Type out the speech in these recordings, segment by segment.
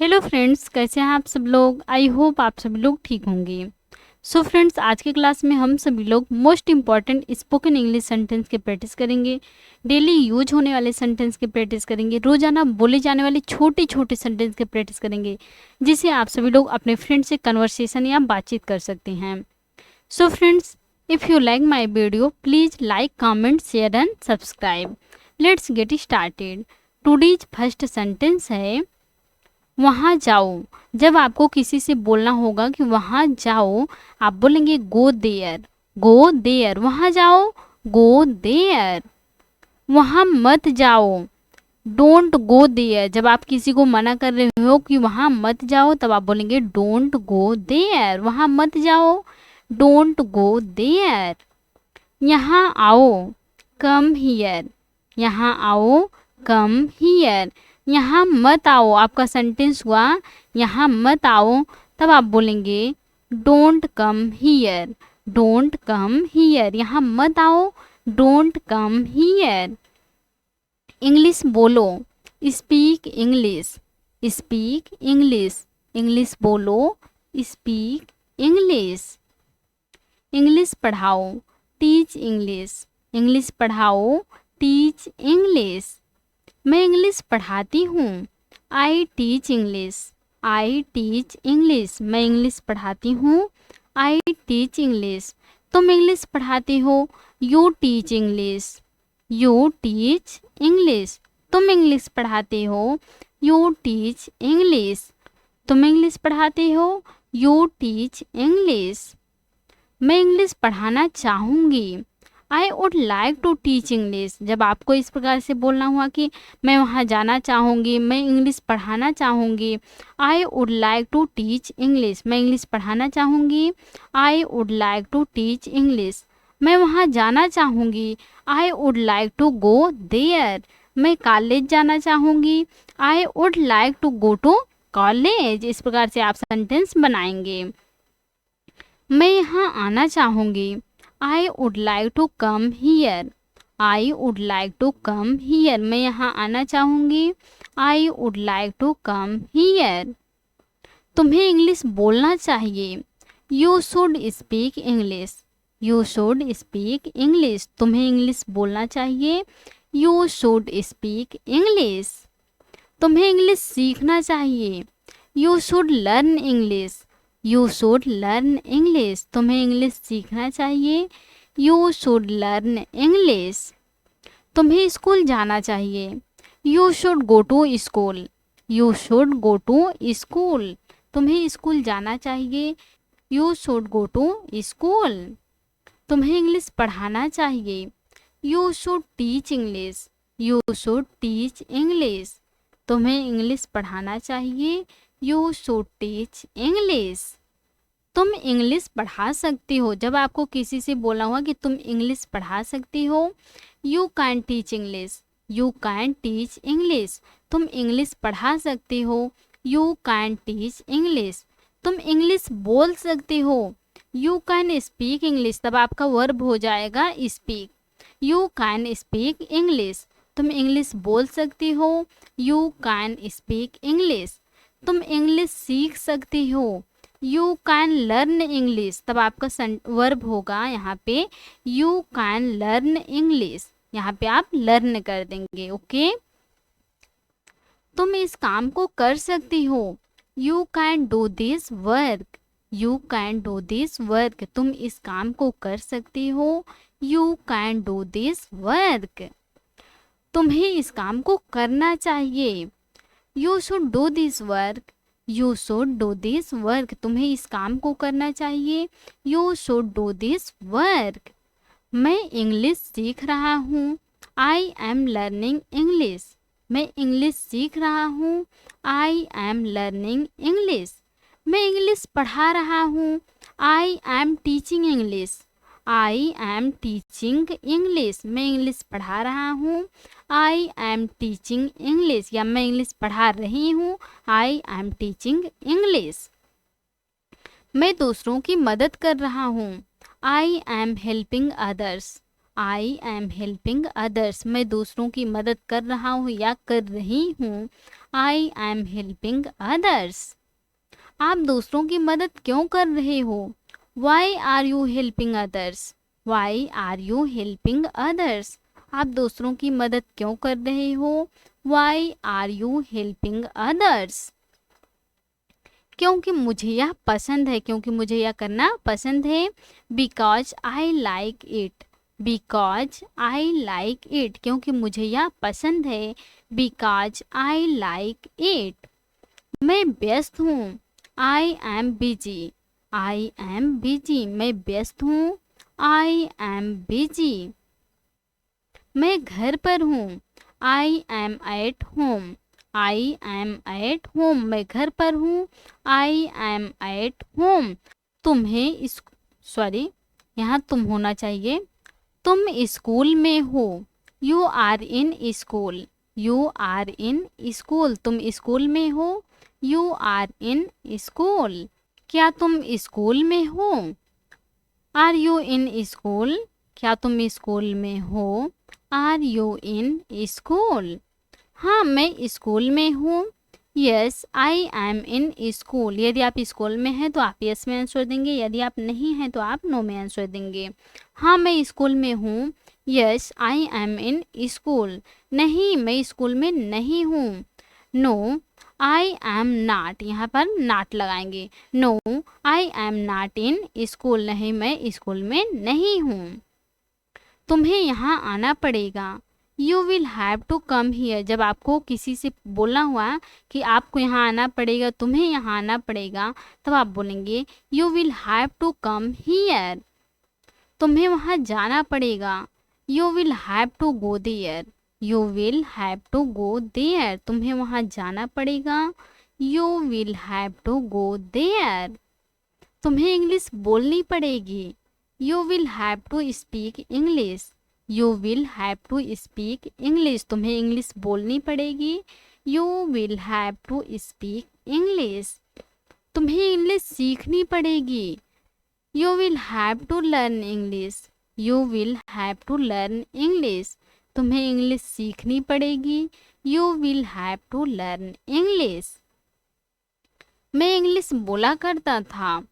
Hello friends, कैसे हैं आप सब लोग। आई होप आप सभी लोग ठीक होंगे। सो फ्रेंड्स, आज के क्लास में हम सभी लोग most important spoken English sentence के प्रैक्टिस करेंगे। डेली यूज होने वाले सेंटेंस के प्रैक्टिस करेंगे। रोजाना बोले जाने वाले छोटे छोटे सेंटेंस के प्रैक्टिस करेंगे, जिसे आप सभी लोग अपने फ्रेंड से कन्वर्सेशन या बातचीत कर सकते हैं। So friends, if you like my video please like, comment, share and subscribe. Let's get started. Today's first sentence है वहाँ जाओ। जब आपको किसी से बोलना होगा कि वहाँ जाओ, आप बोलेंगे गो देयर। गो देयर, वहाँ जाओ, गो देयर। वहाँ मत जाओ, डोंट गो देयर। जब आप किसी को मना कर रहे हो कि वहाँ मत जाओ, तब आप बोलेंगे डोंट गो देयर। वहाँ मत जाओ, डोंट गो देयर। यहाँ आओ, कम हियर। यहाँ आओ, कम हियर। यहाँ मत आओ, आपका सेंटेंस हुआ यहाँ मत आओ, तब आप बोलेंगे don't come here. Don't come here, यहाँ मत आओ, डोंट कम हियर। इंग्लिश बोलो, speak English. Speak English, English बोलो, स्पीक इंग्लिश। इंग्लिश पढ़ाओ, टीच इंग्लिश। इंग्लिश पढ़ाओ, टीच इंग्लिश। मैं इंग्लिश पढ़ाती हूँ, I teach English. I teach English, मैं इंग्लिश पढ़ाती हूँ, आई टीच इंग्लिश। तुम इंग्लिश पढ़ाते हो, you teach English. You teach English, तुम इंग्लिश पढ़ाते हो, यू टीच इंग्लिश। तुम इंग्लिश पढ़ाते हो, यू टीच इंग्लिश। मैं इंग्लिश पढ़ाना चाहूँगी, I would like to teach English. जब आपको इस प्रकार से बोलना हुआ कि मैं वहाँ जाना चाहूँगी, मैं इंग्लिश पढ़ाना चाहूँगी, I would like to teach English. मैं इंग्लिश पढ़ाना चाहूँगी, I would like to teach English. मैं वहाँ जाना चाहूँगी, I would like to go there. मैं कॉलेज जाना चाहूँगी, I would like to go to college. इस प्रकार से आप सेंटेंस बनाएंगे। मैं यहाँ आना चाहूँगी, I would like to come here. I would like to come here, मैं यहाँ आना चाहूँगी, I would like to come here. तुम्हें इंग्लिश बोलना चाहिए, you should speak English. You should speak English, तुम्हें इंग्लिश बोलना चाहिए, यू शुड स्पीक इंग्लिश। तुम्हें इंग्लिश सीखना चाहिए, you should learn English. You should learn English, तुम्हें इंग्लिश सीखना चाहिए, यू शुड लर्न इंग्लिश। तुम्हें स्कूल जाना चाहिए, you should go to school. You should go to school, तुम्हें स्कूल जाना चाहिए, you should go to school. तुम्हें इंग्लिश पढ़ाना चाहिए, you should teach English. You should teach English, तुम्हें इंग्लिश पढ़ाना चाहिए, यू शुड टीच इंग्लिश। तुम इंग्लिश पढ़ा सकती हो। जब आपको किसी से बोला हुआ कि तुम इंग्लिश पढ़ा सकती हो, you can teach English. You can teach English, तुम इंग्लिश पढ़ा सकती हो, यू कैन टीच इंग्लिश। तुम इंग्लिश बोल सकती हो, यू कैन स्पीक इंग्लिश। तब आपका वर्ब हो जाएगा speak. You can speak English, तुम इंग्लिश बोल सकती हो, यू कैन स्पीक इंग्लिश। तुम इंग्लिश सीख सकती हो, यू कैन लर्न इंग्लिश। तब आपका वर्ब होगा यहाँ पे यू कैन लर्न इंग्लिश। यहाँ पे आप लर्न कर देंगे। ओके, तुम इस काम को कर सकती हो, you can do this work. You can do this work, तुम इस काम को कर सकती हो, you can do this work. तुम्हें इस काम को करना चाहिए, you should do this work. You should do this work, तुम्हें इस काम को करना चाहिए, you should do this work. मैं इंग्लिश सीख रहा हूँ, आई एम लर्निंग इंग्लिश। मैं इंग्लिश सीख रहा हूँ, आई एम लर्निंग इंग्लिश। मैं इंग्लिश पढ़ा रहा हूँ, I am teaching English. I am teaching English, मैं इंग्लिश पढ़ा रहा हूँ, आई एम टीचिंग इंग्लिश। या मैं इंग्लिश पढ़ा रही हूँ, आई एम टीचिंग इंग्लिश। मैं दूसरों की मदद कर रहा हूँ, I am helping others. I am helping others, मैं दूसरों की मदद कर रहा हूँ या कर रही हूँ। I am helping others. आप दूसरों की मदद क्यों कर रहे हो? Why are you helping others? Why are you helping others? आप दूसरों की मदद क्यों कर रहे हो? Why are you helping others? क्योंकि मुझे यह पसंद है, क्योंकि मुझे यह करना पसंद है। Because I like it, because I like it, क्योंकि मुझे यह पसंद है। Because I like it. मैं व्यस्त हूँ। I am busy, I am busy, मैं व्यस्त हूँ। I am busy. मैं घर पर हूँ। I M at home, I am at home, मैं घर पर हूँ। I M at home. तुम्हें इस सॉरी, यहाँ तुम होना चाहिए। तुम स्कूल में हो। You are in school, you are in school, तुम स्कूल में हो। You are in school. क्या तुम स्कूल में हो? आर यू इन स्कूल, क्या तुम स्कूल में हो? Are you in school. हाँ, मैं स्कूल में हूँ। Yes I am in school. यदि आप स्कूल में हैं तो आप यस में आंसर देंगे, यदि आप नहीं हैं तो आप नो में आंसर देंगे। हाँ, मैं स्कूल में हूँ। Yes I am in school. नहीं, मैं स्कूल में नहीं हूँ। नो आई एम नॉट, यहाँ पर नॉट लगाएंगे। No I am not in school, नहीं मैं स्कूल में नहीं हूँ। तुम्हें यहाँ आना पड़ेगा। You will have to come here, जब आपको किसी से बोलना हुआ कि आपको यहाँ आना पड़ेगा, तुम्हें यहाँ आना पड़ेगा, तब आप बोलेंगे you will have to come here. तुम्हें वहाँ जाना पड़ेगा। You will have to go there, you will have to go there, तुम्हें वहाँ जाना पड़ेगा। You will have to go there. तुम्हें इंग्लिश बोलनी पड़ेगी। You will have to speak English, you will have to speak English, तुम्हें English बोलनी पड़ेगी। You will have to speak English. तुम्हें इंग्लिश सीखनी पड़ेगी। You will have to learn English, you will have to learn English, तुम्हें English सीखनी पड़ेगी। You will have to learn English. मैं इंग्लिश बोला करता था।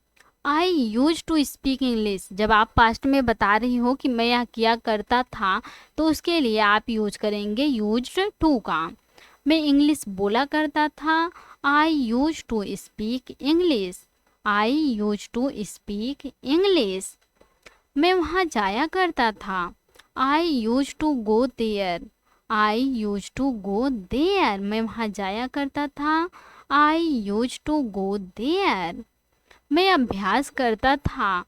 I use to speak English, जब आप पास्ट में बता रही हो कि मैं यह किया करता था तो उसके लिए आप यूज करेंगे यूज्ड टू का। मैं इंग्लिश बोला करता था। I use to speak English, I use to speak English. मैं वहाँ जाया करता था। I use to go there, I use to go there, मैं वहाँ जाया करता था। I use to go there. मैं अभ्यास करता था।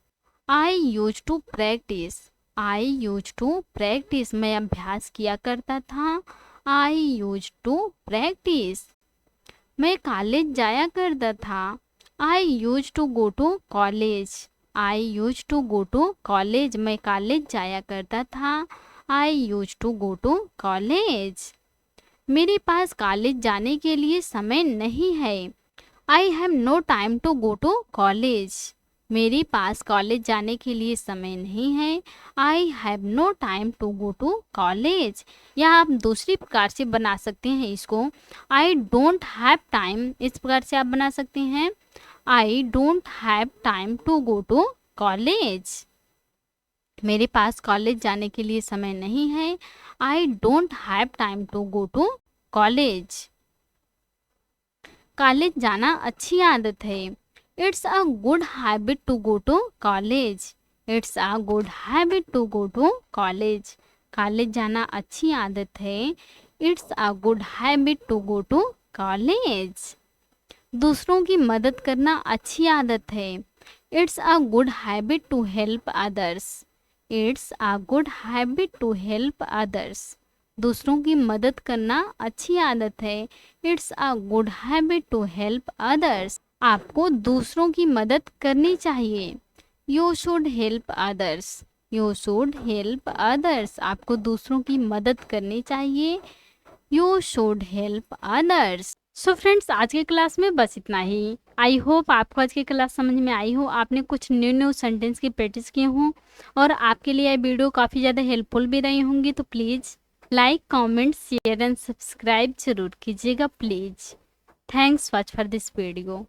I use to practice, I use to practice, मैं अभ्यास किया करता था। I use to practice. मैं कॉलेज जाया करता था। I use to go to college, I use to go to college, मैं कॉलेज जाया करता था। I use to go to college. मेरे पास कॉलेज जाने के लिए समय नहीं है। I have no time to go to college, मेरे पास कॉलेज जाने के लिए समय नहीं है। I have no time to go to college. या आप दूसरी प्रकार से बना सकते हैं इसको, आई डोंट हैव टाइम, इस प्रकार से आप बना सकते हैं। I don't have time to go to college, मेरे पास कॉलेज जाने के लिए समय नहीं है। I don't have time to go to college. College जाना अच्छी आदत है। It's a good habit to go to college, it's a good habit to go to college. College जाना अच्छी आदत है। It's a good habit to go to college. दूसरों की मदद करना अच्छी आदत है। It's a good habit to help others, it's a good habit to help others. दूसरों की मदद करना अच्छी आदत है। It's a good habit to help others. आपको दूसरों की मदद करनी चाहिए। You should help others, you should help others, आपको दूसरों की मदद करनी चाहिए। You should help others. So friends आज की क्लास में बस इतना ही। आई होप आपको आज की क्लास समझ में आई हो, आपने कुछ न्यू न्यू सेंटेंस की प्रैक्टिस किए हों और आपके लिए ये वीडियो काफ़ी ज़्यादा हेल्पफुल भी रही होंगी। तो please like, comment, share and subscribe जरूर कीजिएगा please. Thanks watch for this video.